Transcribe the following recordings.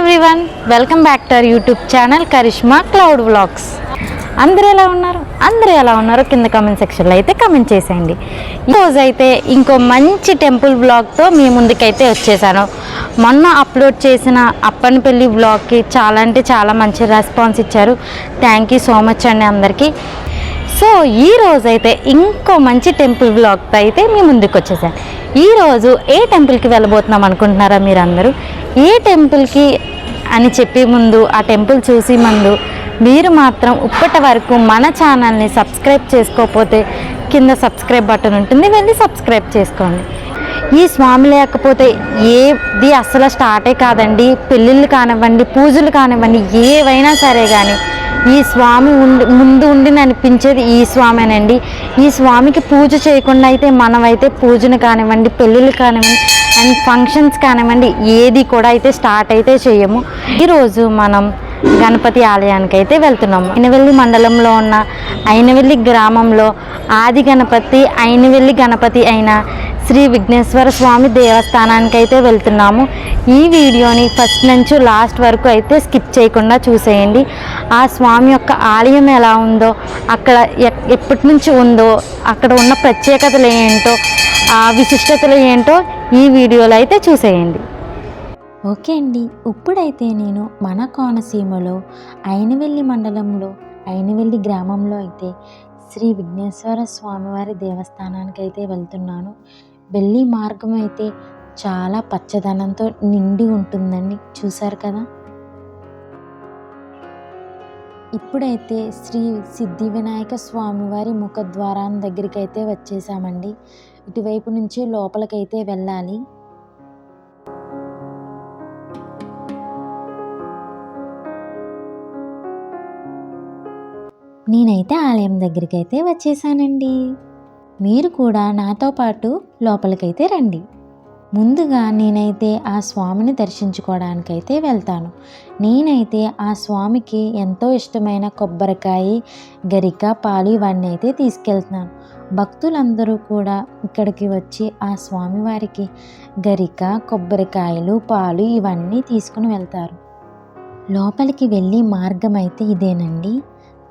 Everyone, welcome back to our YouTube channel Karishma cloud vlogs. అందరూ ఎలా ఉన్నారో కింద కామెంట్ సెక్షన్లో అయితే కామెంట్ చేసేయండి. ఈరోజు అయితే ఇంకో మంచి టెంపుల్ వ్లాగ్తో మీ ముందుకైతే వచ్చేసాను. మొన్న అప్లోడ్ చేసిన అప్పనపల్లి వ్లాగ్కి చాలా మంచి రెస్పాన్స్ ఇచ్చారు. థ్యాంక్ యూ సో మచ్ అండి అందరికీ. సో ఈరోజు అయితే ఇంకో మంచి టెంపుల్ వ్లాగ్తో అయితే మీ ముందుకు వచ్చేసాను. ఈరోజు ఏ టెంపుల్కి వెళ్ళబోతున్నాం అనుకుంటున్నారా మీరందరూ? ఏ టెంపుల్కి అని చెప్పే ముందు, ఆ టెంపుల్ చూసి ముందు మీరు మాత్రం ఇప్పటి వరకు మన ఛానల్ని సబ్స్క్రైబ్ చేసుకోకపోతే కింద సబ్స్క్రైబ్ బటన్ ఉంటుంది, వెళ్ళి సబ్స్క్రైబ్ చేసుకోండి. ఈ స్వామి లేకపోతే ఏది అసలు స్టార్టే కాదండి. పెళ్ళిళ్ళు కానివ్వండి, పూజలు కానివ్వండి, ఏవైనా సరే కానీ ఈ స్వామి ముందు ఉండి అనిపించేది ఈ స్వామేనండి. ఈ స్వామికి పూజ చేయకుండా అయితే మనమైతే పూజను కానివ్వండి, పెళ్ళిళ్ళు కానివ్వండి అండ్ ఫంక్షన్స్ కానివ్వండి ఏది కూడా అయితే స్టార్ట్ అయితే చేయము. ఈరోజు మనం గణపతి ఆలయానికి అయితే వెళ్తున్నాము. అయినవెల్లి మండలంలో ఉన్న అయినవెల్లి గ్రామంలో ఆది గణపతి అయినవెల్లి గణపతి అయిన శ్రీ విఘ్నేశ్వర స్వామి దేవస్థానానికి అయితే వెళ్తున్నాము. ఈ వీడియోని ఫస్ట్ నుంచి లాస్ట్ వరకు అయితే స్కిప్ చేయకుండా చూసేయండి. ఆ స్వామి యొక్క ఆలయం ఎలా ఉందో, అక్కడ ఎప్పటి నుంచి ఉందో, అక్కడ ఉన్న ప్రత్యేకతలు ఏంటో, ఆ విశిష్టతలు ఏంటో ఈ వీడియోలో అయితే చూసేయండి. ఓకే అండి, ఇప్పుడైతే నేను మన కోనసీమలో అయినవెల్లి మండలంలో అయినవెల్లి గ్రామంలో అయితే శ్రీ విఘ్నేశ్వర స్వామివారి దేవస్థానానికి అయితే వెళ్తున్నాను. వెళ్ళి మార్గం అయితే చాలా పచ్చదనంతో నిండి ఉంటుందండి, చూసారు కదా. ఇప్పుడైతే శ్రీ సిద్ధి వినాయక స్వామివారి ముఖద్వారం దగ్గరికి అయితే వచ్చేసామండి. ఇటువైపు నుంచి లోపలికైతే వెళ్ళాలి. నేనైతే ఆలయం దగ్గరికి అయితే వచ్చేసానండి. మీరు కూడా నాతో పాటు లోపలికైతే రండి. ముందుగా నేనైతే ఆ స్వామిని దర్శించుకోవడానికైతే వెళ్తాను. నేనైతే ఆ స్వామికి ఎంతో ఇష్టమైన కొబ్బరికాయ, గరిక, పాలు ఇవన్నీ అయితే తీసుకెళ్తున్నాను. భక్తులందరూ కూడా ఇక్కడికి వచ్చి ఆ స్వామివారికి గరిక, కొబ్బరికాయలు, పాలు ఇవన్నీ తీసుకుని వెళ్తారు. లోపలికి వెళ్ళి మార్గం అయితే ఇదేనండి.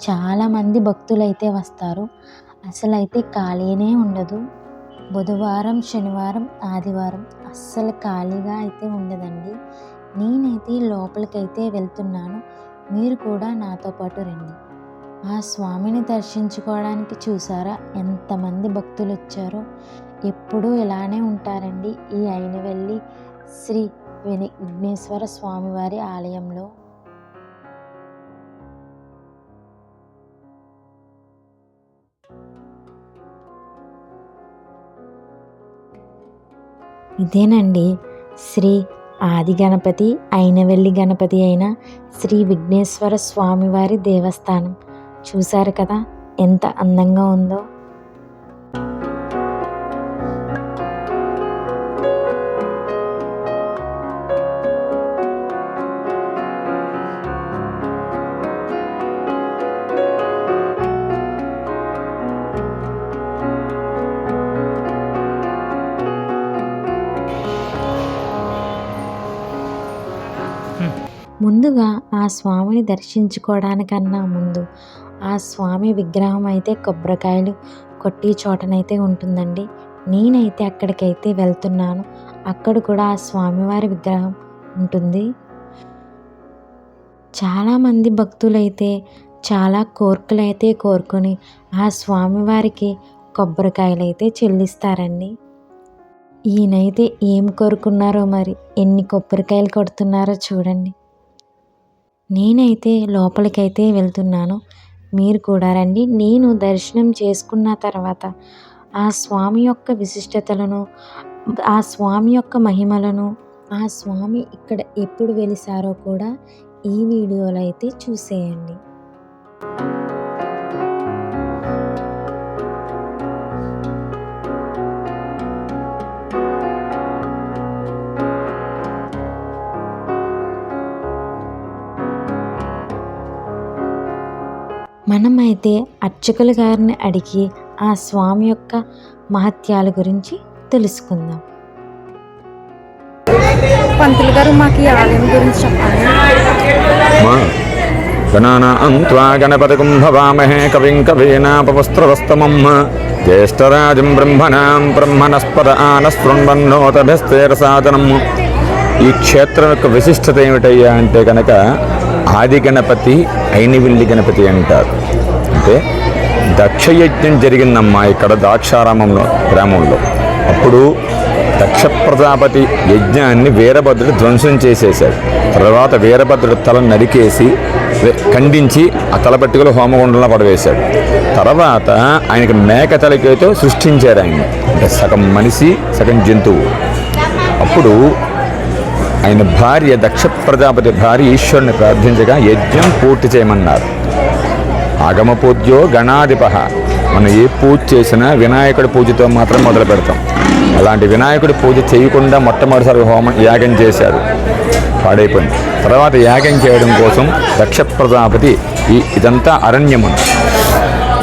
చాలామంది భక్తులైతే వస్తారు. అసలైతే ఖాళీనే ఉండదు. బుధవారం, శనివారం, ఆదివారం అస్సలు ఖాళీగా అయితే ఉండదండి. నేనైతే లోపలికైతే వెళ్తున్నాను. మీరు కూడా నాతో పాటు రండి. ఆ స్వామిని దర్శించుకోవడానికి చూసారా ఎంతమంది భక్తులు వచ్చారో. ఎప్పుడూ ఇలానే ఉంటారండి ఈ అయినవెల్లి శ్రీ విఘ్నేశ్వర స్వామివారి ఆలయంలో. ఇదేనండి శ్రీ ఆది గణపతి అయినవెల్లి గణపతి అయిన శ్రీ విఘ్నేశ్వర స్వామివారి దేవస్థానం. చూశారు కదా ఎంత అందంగా ఉందో. ముందుగా ఆ స్వామిని దర్శించుకోవడానికన్నా ముందు ఆ స్వామి విగ్రహం అయితే కొబ్బరికాయలు కొట్టి చోటనైతే ఉంటుందండి. నేనైతే అక్కడికైతే వెళ్తున్నాను. అక్కడ కూడా ఆ స్వామివారి విగ్రహం ఉంటుంది. చాలామంది భక్తులైతే చాలా కోరికలు అయితే కోరుకొని ఆ స్వామివారికి కొబ్బరికాయలు అయితే చెల్లిస్తారండి. ఈయనైతే ఏం కోరుకున్నారో మరి, ఎన్ని కొబ్బరికాయలు కొడుతున్నారో చూడండి. నేనైతే లోపలికైతే వెళ్తున్నాను. మీరు కూడా రండి. నేను దర్శనం చేసుకున్న తర్వాత ఆ స్వామి యొక్క విశిష్టతలను, ఆ స్వామి యొక్క మహిమలను, ఆ స్వామి ఇక్కడ ఎప్పుడు వెలిసారో కూడా ఈ వీడియోలో అయితే చూసేయండి. మనమైతే అర్చకుల గారిని అడిగి ఆ స్వామి యొక్క మహత్యాల గురించి తెలుసుకుందాం. పంతులు గారు మాకు ఈ ఆలయం గురించి చెప్పండి. గణానాం త్వా గణపతిం భవామహే కవిం కవీనాపవస్త్రవస్తమం జ్యేష్ఠరాజం బ్రహ్మణాం బ్రహ్మణస్పద ఆనశృణ్వన్నోతభిస్తేరసాదనం. ఈ క్షేత్రం యొక్క విశిష్టత ఏమిటయ్యా అంటే కనుక ఆది గణపతి అయినవిల్లి గణపతి అంటారు. అంటే దక్షయజ్ఞం జరిగిందమ్మా ఇక్కడ ద్రాక్షారామంలో గ్రామంలో. అప్పుడు దక్ష ప్రజాపతి యజ్ఞాన్ని వీరభద్రుడు ధ్వంసం చేసేశాడు. తర్వాత వీరభద్రుడు తల నరికేసి ఖండించి ఆ తల పట్టుకులు హోమగుండంలో పడవేశాడు. తర్వాత ఆయనకి మేక తలకేతో సృష్టించారు ఆయన, అంటే సగం మనిషి సగం జంతువు. అప్పుడు ఆయన భార్య దక్ష ప్రజాపతి భార్య ఈశ్వరుని ప్రార్థించగా యజ్ఞం పూర్తి చేయమన్నారు. ఆగమ పూజ్యో గణాధిప. మనం ఏ పూజ చేసినా వినాయకుడి పూజతో మాత్రం మొదలు పెడతాం. అలాంటి వినాయకుడి పూజ చేయకుండా మొట్టమొదటిసారి యాగం చేశారు, పాడైపోయింది. తర్వాత యాగం చేయడం కోసం దక్ష ప్రజాపతి ఇదంతా అరణ్యము,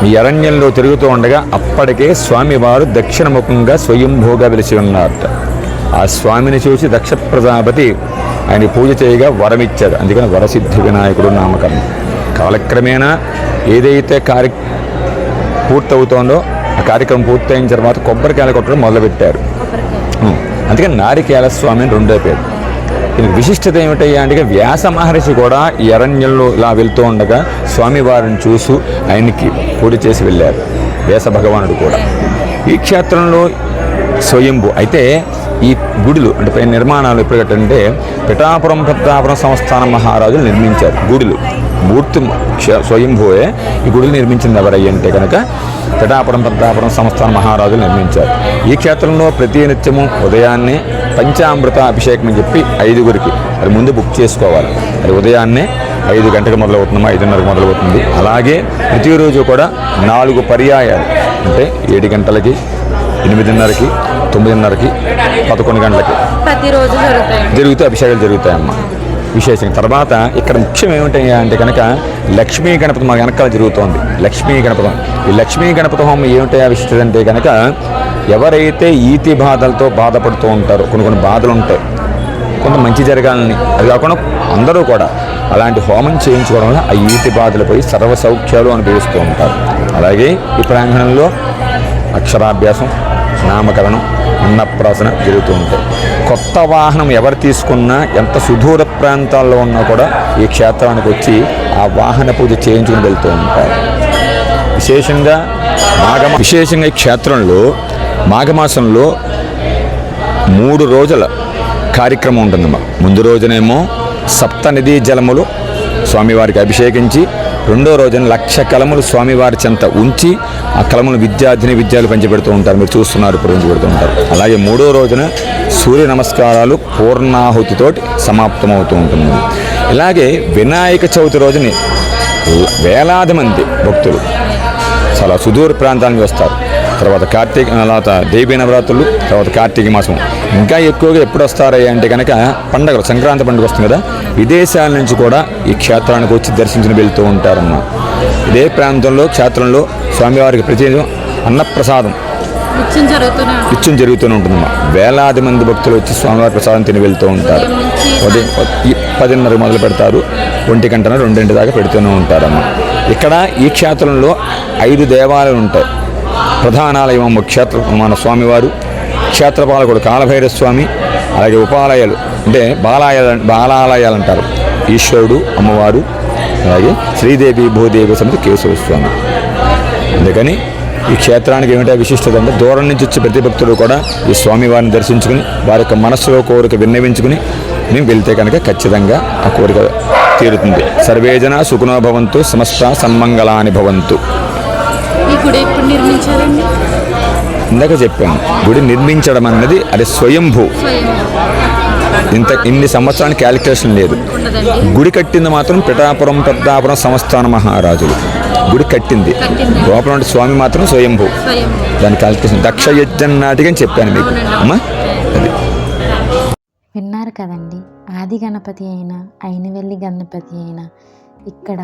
ఈ అరణ్యంలో తిరుగుతూ ఉండగా అప్పటికే స్వామివారు దక్షిణముఖంగా స్వయంభూగా వెలిసి ఉన్నారట. ఆ స్వామిని చూసి దక్ష ప్రజాపతి ఆయన పూజ చేయగా వరమిచ్చాడు. అందుకని వరసిద్ధి వినాయకుడు నామకరణం. కాలక్రమేణా ఏదైతే పూర్తవుతోందో ఆ కార్యక్రమం పూర్తయిన తర్వాత కొబ్బరికాయలు కొట్టడం మొదలుపెట్టారు. అందుకని నారికేల స్వామి అని రెండో పేరు. దీనికి విశిష్టత ఏమిటయ్యా అంటే వ్యాస మహర్షి కూడా ఈ అరణ్యంలో ఇలా వెళ్తూ ఉండగా స్వామివారిని చూసి ఆయనకి పూజ చేసి వెళ్ళారు, వ్యాస భగవానుడు కూడా. ఈ క్షేత్రంలో స్వయంభూ అయితే ఈ గుడులు అంటే పైన నిర్మాణాలు ఎప్పుడు కట్టంటే పిఠాపురం పెద్దాపురం సంస్థాన మహారాజులు నిర్మించారు గుడులు. మూర్తి స్వయంభూయే ఈ గుడులు నిర్మించింది ఎవరయ్య అంటే కనుక పిఠాపురం పెద్దాపురం సంస్థాన మహారాజులు నిర్మించారు. ఈ క్షేత్రంలో ప్రతి నిత్యము ఉదయాన్నే పంచామృత అభిషేకం అని చెప్పి 5గురికి అది ముందు బుక్ చేసుకోవాలి. అది ఉదయాన్నే 5 గంటలకు మొదలవుతుందమ్మా, 5:30కి మొదలవుతుంది. అలాగే ప్రతిరోజు కూడా 4 పర్యాయాలు అంటే 7 గంటలకి, 8:30కి, 9:30కి, 11 గంటలకి ప్రతిరోజు జరుగుతాయి అభిషేకాలు జరుగుతాయమ్మా విశేషంగా. తర్వాత ఇక్కడ ముఖ్యం ఏమిటయ్యా అంటే కనుక లక్ష్మీ గణపతి మా వెనకాల జరుగుతోంది. లక్ష్మీ గణపతి, ఈ లక్ష్మీ గణపతి హోమం ఏమిటయా విశిష్టత అంటే కనుక ఎవరైతే ఈతి బాధలతో బాధపడుతూ ఉంటారో, కొన్ని బాధలు ఉంటాయి, కొంత మంచి జరగాలని, అది కాకుండా అందరూ కూడా అలాంటి హోమం చేయించుకోవడం వల్ల ఆ ఈతి బాధలు పోయి సర్వ సౌఖ్యాలు అనుభవిస్తూ ఉంటారు. అలాగే ఈ ప్రాంగణంలో అక్షరాభ్యాసం, నామకరణం, అన్నప్రాసన జరుగుతూ ఉంటాయి. కొత్త వాహనం ఎవరు తీసుకున్నా ఎంత సుదూర ప్రాంతాల్లో ఉన్నా కూడా ఈ క్షేత్రానికి వచ్చి ఆ వాహన పూజ చేయించుకుని వెళ్తూ ఉంటారు. విశేషంగా ఈ క్షేత్రంలో మాఘమాసంలో 3 రోజుల కార్యక్రమం ఉంటుందమ్మా. ముందు రోజునేమో సప్తనిధి జలములు స్వామివారికి అభిషేకించి, రెండో రోజున 1,00,000 కలములు స్వామివారి చెంత ఉంచి ఆ కలములు విద్యాలు పంచిపెడుతూ ఉంటారు. మీరు చూస్తున్నారు, ఇప్పుడు పంచిపెడుతూ ఉంటారు. అలాగే 3వ రోజున సూర్య నమస్కారాలు పూర్ణాహుతితోటి సమాప్తమవుతూ ఉంటుంది. ఇలాగే వినాయక చవితి రోజుని వేలాది మంది భక్తులు చాలా సుదూర ప్రాంతాల నుంచి వస్తారు. తర్వాత దేవీ నవరాత్రులు, తర్వాత కార్తీక మాసం. ఇంకా ఎక్కువగా ఎప్పుడు వస్తారయ్యా అంటే కనుక పండగలు, సంక్రాంతి పండుగ వస్తుంది కదా, విదేశాల నుంచి కూడా ఈ క్షేత్రానికి వచ్చి దర్శించుకుని వెళ్తూ ఉంటారమ్మా. ఇదే ప్రాంతంలో క్షేత్రంలో స్వామివారికి ప్రతి అన్నప్రసాదం నిత్యం జరుగుతూనే ఉంటుందమ్మా. వేలాది మంది భక్తులు వచ్చి స్వామివారి ప్రసాదం తిని వెళ్తూ ఉంటారు. ఉదయం 10:30 మొదలు పెడతారు, 1 గంటన 2 దాకా పెడుతూనే ఉంటారమ్మా. ఇక్కడ ఈ క్షేత్రంలో 5 దేవాలయాలు ఉంటాయి. ప్రధానాలయం మన స్వామివారు, క్షేత్రపాలకుడు కాలభైరవ స్వామి, అలాగే ఉపాలయాలు అంటే బాలాలయాలు అంటారు, ఈశ్వరుడు, అమ్మవారు, అలాగే శ్రీదేవి భూదేవి సమితి కేశవ స్వామి. అందుకని ఈ క్షేత్రానికి ఏమిటా విశిష్టత అంటే దూరం నుంచి వచ్చే ప్రతి భక్తులు కూడా ఈ స్వామివారిని దర్శించుకుని వారి యొక్క మనస్సులో కోరిక విన్నవించుకుని మేము వెళ్తే కనుక ఖచ్చితంగా ఆ కోరిక తీరుతుంది. సర్వేజన సుఖనో భవంతు, సమస్త సన్మంగళాని భవంతు. ఇందాక చెప్పాను, గుడి నిర్మించడం అన్నది అది స్వయంభూ. ఇన్ని సంవత్సరానికి క్యాలిక్యులేషన్ లేదు. గుడి కట్టింది మాత్రం పిఠాపురం పెద్దాపురం సంస్థాన మహారాజులు గుడి కట్టింది. లోపల స్వామి మాత్రం స్వయంభూ. దాని క్యాలిక్యులేషన్ దక్ష యజ్ఞం నాటికి అని చెప్పాను మీకు అమ్మా. అది విన్నారు కదండి. ఆది గణపతి అయినా అయినవెల్లి గణపతి అయినా ఇక్కడ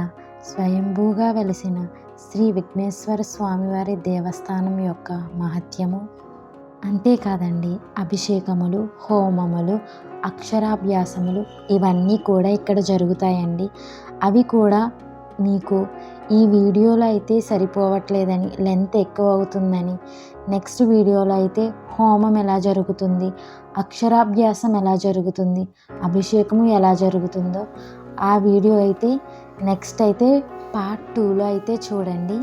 స్వయంభూగా వెలిసిన శ్రీ విఘ్నేశ్వర స్వామివారి దేవస్థానం యొక్క మహత్యము అంతేకాదండి, అభిషేకములు, హోమములు, అక్షరాభ్యాసములు ఇవన్నీ కూడా ఇక్కడ జరుగుతాయండి. అవి కూడా మీకు ఈ వీడియోలో అయితే సరిపోవట్లేదని, లెంత్ ఎక్కువ అవుతుందని, నెక్స్ట్ వీడియోలో అయితే హోమం ఎలా జరుగుతుంది, అక్షరాభ్యాసం ఎలా జరుగుతుంది, అభిషేకము ఎలా జరుగుతుందో ఆ వీడియో అయితే నెక్స్ట్ అయితే పార్ట్ 2లో అయితే చూడండి.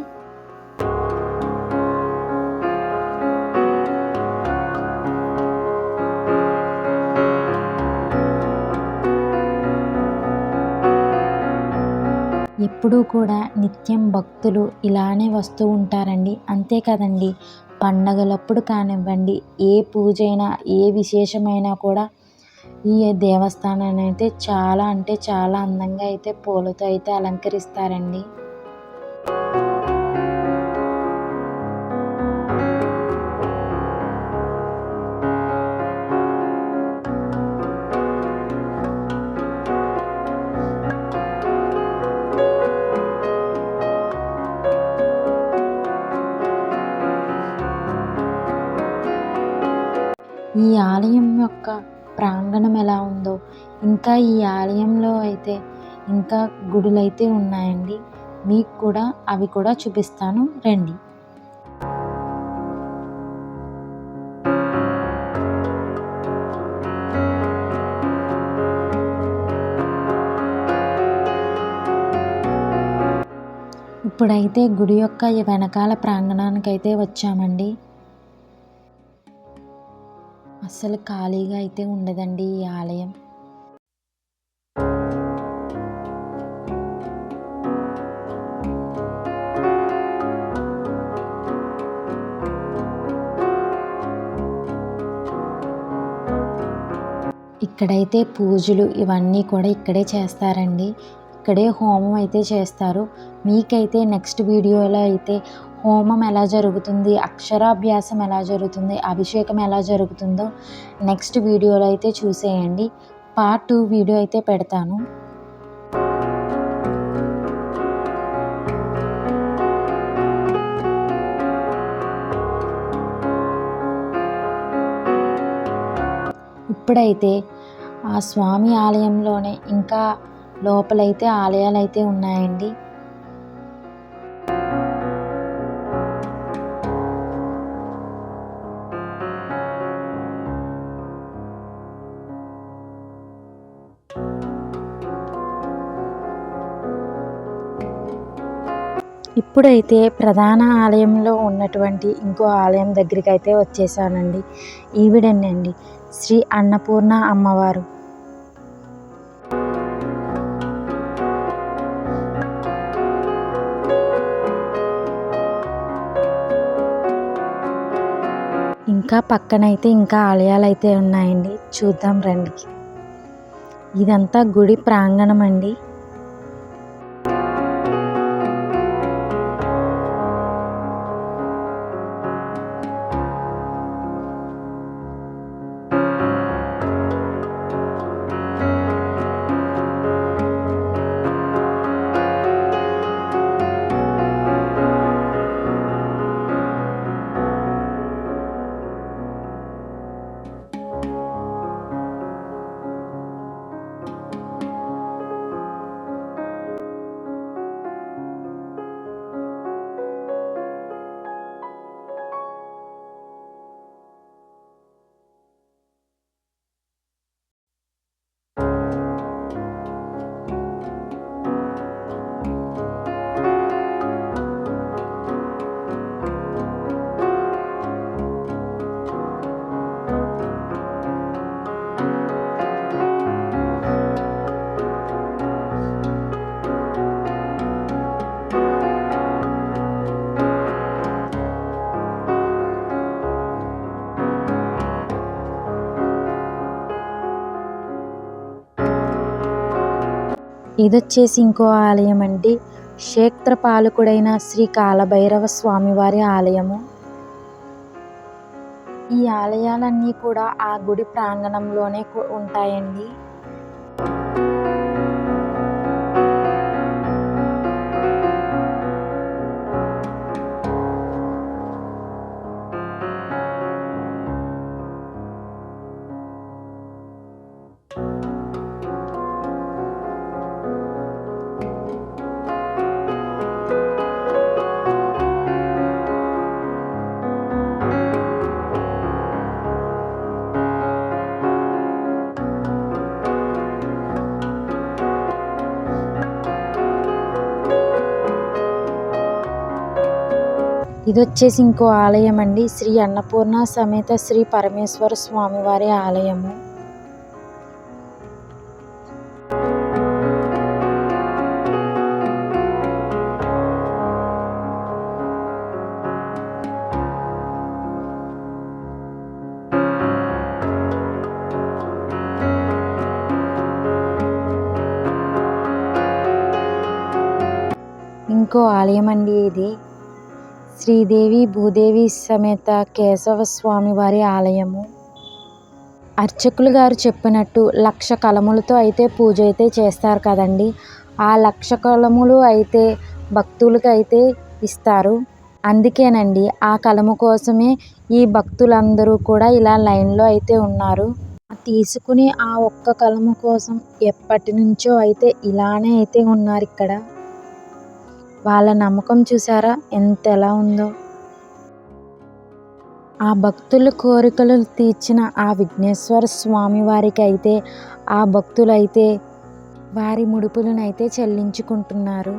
ఎప్పుడూ కూడా నిత్యం భక్తులు ఇలానే వస్తూ ఉంటారండి. అంతే కదండి, పండగలప్పుడు కానివ్వండి, ఏ పూజ అయినా ఏ విశేషమైనా కూడా ఈ దేవస్థానాన్ని అయితే చాలా అంటే చాలా అందంగా అయితే పూలతో అయితే అలంకరిస్తారండి. ఈ ఆలయం యొక్క ప్రాంగణం ఎలా ఉందో, ఇంకా ఈ ఆలయంలో అయితే ఇంకా గుడులైతే ఉన్నాయండి. మీకు కూడా అవి కూడా చూపిస్తాను రండి. ఇప్పుడైతే గుడి యొక్క వెనకాల ప్రాంగణానికైతే వచ్చామండి. అస్సలు ఖాళీగా అయితే ఉండదండి ఈ ఆలయం. ఇక్కడైతే పూజలు ఇవన్నీ కూడా ఇక్కడే చేస్తారండి. ఇక్కడే హోమం అయితే చేస్తారు. మీకైతే నెక్స్ట్ వీడియోలో అయితే హోమం ఎలా జరుగుతుంది, అక్షరాభ్యాసం ఎలా జరుగుతుంది, అభిషేకం ఎలా జరుగుతుందో నెక్స్ట్ వీడియోలో అయితే చూసేయండి. పార్ట్ 2 వీడియో అయితే పెడతాను. ఇప్పుడైతే ఆ స్వామి ఆలయంలోనే ఇంకా లోపలైతే ఆలయాలు అయితే ఉన్నాయండి. ఇప్పుడైతే ప్రధాన ఆలయంలో ఉన్నటువంటి ఇంకో ఆలయం దగ్గరికి అయితే వచ్చేసానండి. ఈవిడేనండి శ్రీ అన్నపూర్ణ అమ్మవారు. ఇంకా పక్కనైతే ఇంకా ఆలయాలు అయితే ఉన్నాయండి, చూద్దాం రండి. ఇదంతా గుడి ప్రాంగణం అండి. ఇదొచ్చేసి ఇంకో ఆలయం అండి. క్షేత్రపాలకుడైన శ్రీ కాలభైరవ స్వామివారి ఆలయము. ఈ ఆలయాలన్నీ కూడా ఆ గుడి ప్రాంగణంలోనే ఉంటాయండి. ఇది వచ్చేసి ఇంకో ఆలయం అండి, శ్రీ అన్నపూర్ణ సమేత శ్రీ పరమేశ్వర స్వామివారి ఆలయము. ఇంకో ఆలయం అండి, ఇది శ్రీదేవి భూదేవి సమేత కేశవ స్వామి వారి ఆలయము. అర్చకులు గారు చెప్పినట్టు 1,00,000 కలములతో అయితే పూజ అయితే చేస్తారు కదండి. ఆ 1,00,000 కలములు అయితే భక్తులకు అయితే ఇస్తారు. అందుకేనండి ఆ కలము కోసమే ఈ భక్తులందరూ కూడా ఇలా లైన్లో అయితే ఉన్నారు. తీసుకుని ఆ ఒక్క కలము కోసం ఎప్పటి నుంచో అయితే ఇలానే అయితే ఉన్నారు ఇక్కడ. వాళ్ళ నమ్మకం చూసారా ఎలా ఉందో. ఆ భక్తుల కోరికలు తీర్చిన ఆ విఘ్నేశ్వర స్వామి వారికి అయితే ఆ భక్తులైతే వారి ముడుపులను అయితే చెల్లించుకుంటున్నారు.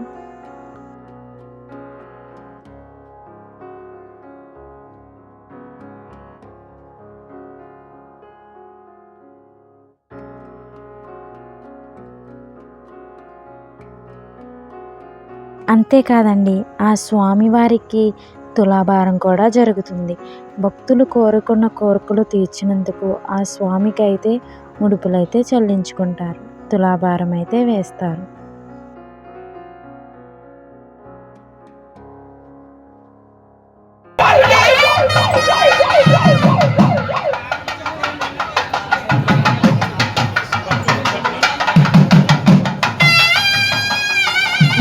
అంతేకాదండి, ఆ స్వామివారికి తులాభారం కూడా జరుగుతుంది. భక్తులు కోరుకున్న కోరికలు తీర్చినందుకు ఆ స్వామికి అయితే ముడుపులైతే చెల్లించుకుంటారు, తులాభారం అయితే వేస్తారు.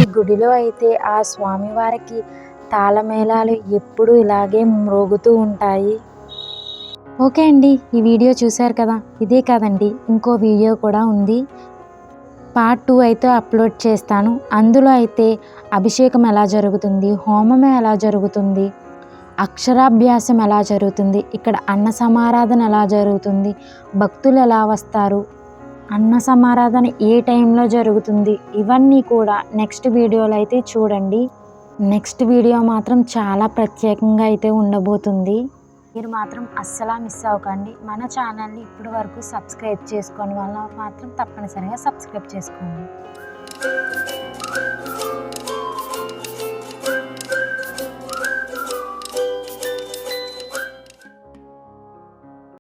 ఈ గుడిలో అయితే ఆ స్వామివారికి తాళమేళాలు ఎప్పుడు ఇలాగే మ్రోగుతూ ఉంటాయి. ఓకే అండి, ఈ వీడియో చూశారు కదా. ఇదే కాదండి, ఇంకో వీడియో కూడా ఉంది. పార్ట్ 2 అయితే అప్లోడ్ చేస్తాను. అందులో అయితే అభిషేకం ఎలా జరుగుతుంది, హోమం ఎలా జరుగుతుంది, అక్షరాభ్యాసం ఎలా జరుగుతుంది, ఇక్కడ అన్న సమారాధన ఎలా జరుగుతుంది, భక్తులు ఎలా వస్తారు, అన్న సమారాధన ఏ టైంలో జరుగుతుంది, ఇవన్నీ కూడా నెక్స్ట్ వీడియోలో అయితే చూడండి. నెక్స్ట్ వీడియో మాత్రం చాలా ప్రత్యేకంగా అయితే ఉండబోతుంది. మీరు మాత్రం అస్సలు మిస్ అవ్వకండి. మన ఛానల్ని ఇప్పటి వరకు సబ్స్క్రైబ్ చేసుకొని వాళ్ళ మాత్రం తప్పనిసరిగా సబ్స్క్రైబ్ చేసుకోండి.